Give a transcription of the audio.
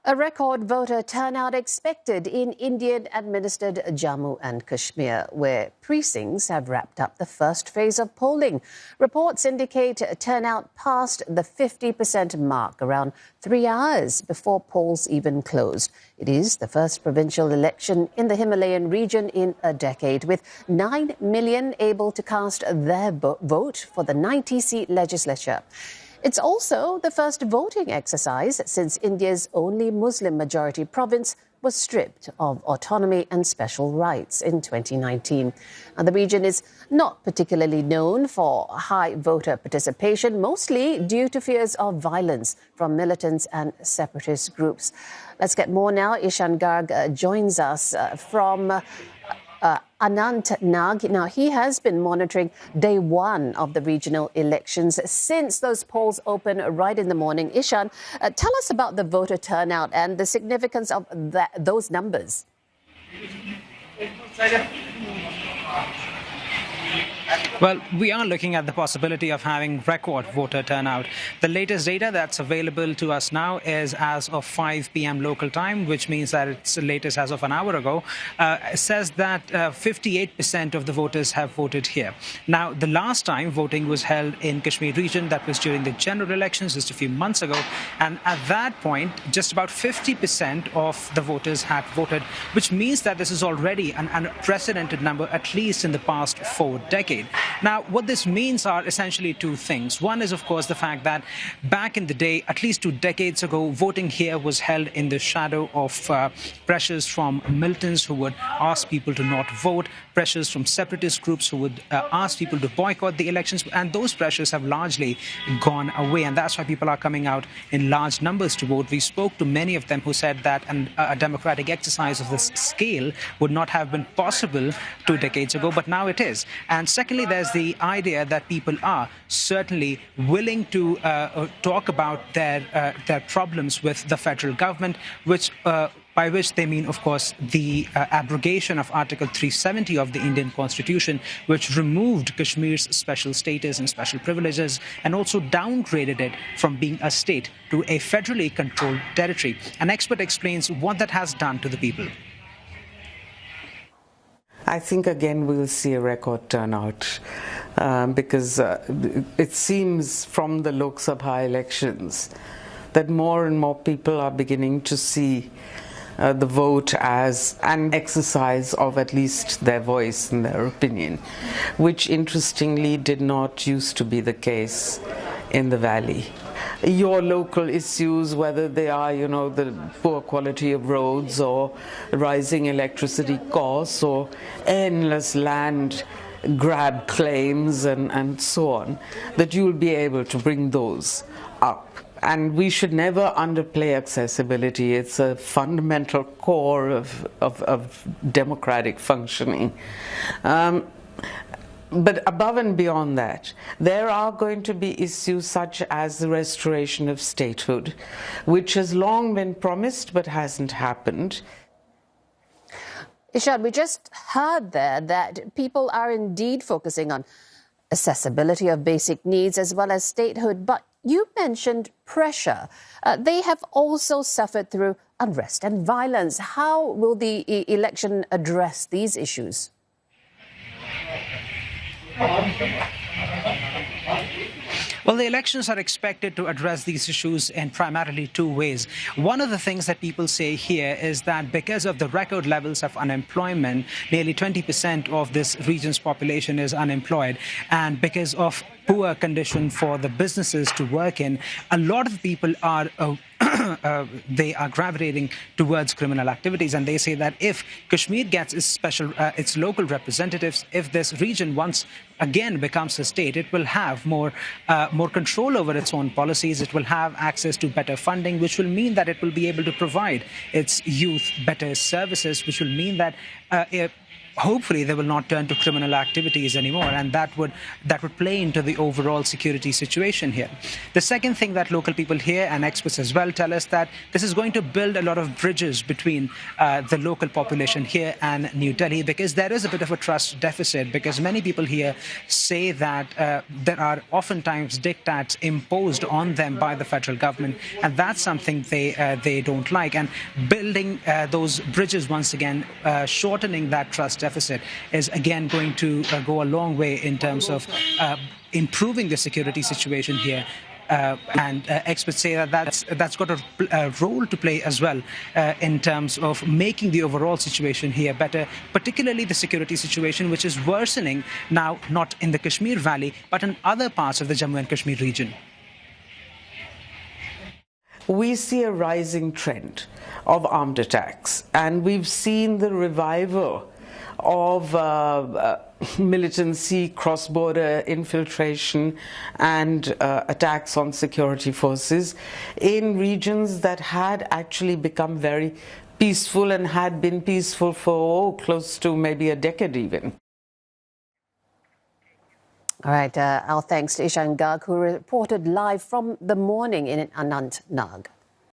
A record voter turnout expected in Indian-administered Jammu and Kashmir, where precincts have wrapped up the first phase of polling. Reports indicate turnout passed the 50% mark around 3 hours before polls even closed. It is the first provincial election in the Himalayan region in a decade, with 9 million able to cast their vote for the 90-seat legislature. It's also the first voting exercise since India's only Muslim-majority province was stripped of autonomy and special rights in 2019. And the region is not particularly known for high voter participation, mostly due to fears of violence from militants and separatist groups. Let's get more now. Ishan Garg joins us from Anantnag. Now, he has been monitoring day one of the regional elections since those polls opened right in the morning. Ishan, tell us about the voter turnout and the significance of those numbers. Well, we are looking at the possibility of having record voter turnout. The latest data that's available to us now is as of 5 p.m. local time, which means that it's the latest as of an hour ago, says that 58% of the voters have voted here. Now, the last time voting was held in Kashmir region, that was during the general elections just a few months ago. And at that point, just about 50% of the voters had voted, which means that this is already an unprecedented number, at least in the past 4 decades. Now, what this means are essentially two things. One is, of course, the fact that back in the day, at least 2 decades ago, voting here was held in the shadow of pressures from militants who would ask people to not vote, pressures from separatist groups who would ask people to boycott the elections. And those pressures have largely gone away. And that's why people are coming out in large numbers to vote. We spoke to many of them who said that a democratic exercise of this scale would not have been possible 2 decades ago, but now it is. And secondly, there's the idea that people are certainly willing to talk about their problems with the federal government, which by which they mean, of course, the abrogation of Article 370 of the Indian Constitution, which removed Kashmir's special status and special privileges and also downgraded it from being a state to a federally controlled territory. An expert explains what that has done to the people. I think, again, we'll see a record turnout because it seems from the Lok Sabha elections that more and more people are beginning to see the vote as an exercise of at least their voice and their opinion, which interestingly did not used to be the case in the valley. Your local issues, whether they are, the poor quality of roads or rising electricity costs or endless land grab claims and so on, that you will be able to bring those up. And we should never underplay accessibility. It's a fundamental core of democratic functioning. But above and beyond that, there are going to be issues such as the restoration of statehood, which has long been promised but hasn't happened. Ishan, we just heard there that people are indeed focusing on accessibility of basic needs as well as statehood, but you mentioned pressure. They have also suffered through unrest and violence. How will the election address these issues? Well, the elections are expected to address these issues in primarily 2 ways. One of the things that people say here is that because of the record levels of unemployment, nearly 20% of this region's population is unemployed, and because of poor condition for the businesses to work in, a lot of people are they are gravitating towards criminal activities, and they say that if Kashmir gets its local representatives, if this region once again becomes a state, it will have more control over its own policies. It will have access to better funding, which will mean that it will be able to provide its youth better services, which will mean that hopefully they will not turn to criminal activities anymore, and that would play into the overall security situation here. The second thing that local people here and experts as well tell us that this is going to build a lot of bridges between the local population here and New Delhi, because there is a bit of a trust deficit, because many people here say that there are oftentimes diktats imposed on them by the federal government, and that's something they don't like. And building those bridges once again, shortening that trust deficit is again going to go a long way in terms of improving the security situation here. And experts say that that's got a role to play as well in terms of making the overall situation here better, particularly the security situation, which is worsening now, not in the Kashmir Valley, but in other parts of the Jammu and Kashmir region. We see a rising trend of armed attacks, and we've seen the revival of militancy, cross-border infiltration and attacks on security forces in regions that had actually become very peaceful and had been peaceful for close to maybe a decade even. All right, our thanks to Ishan Garg, who reported live from the morning in Anantnag.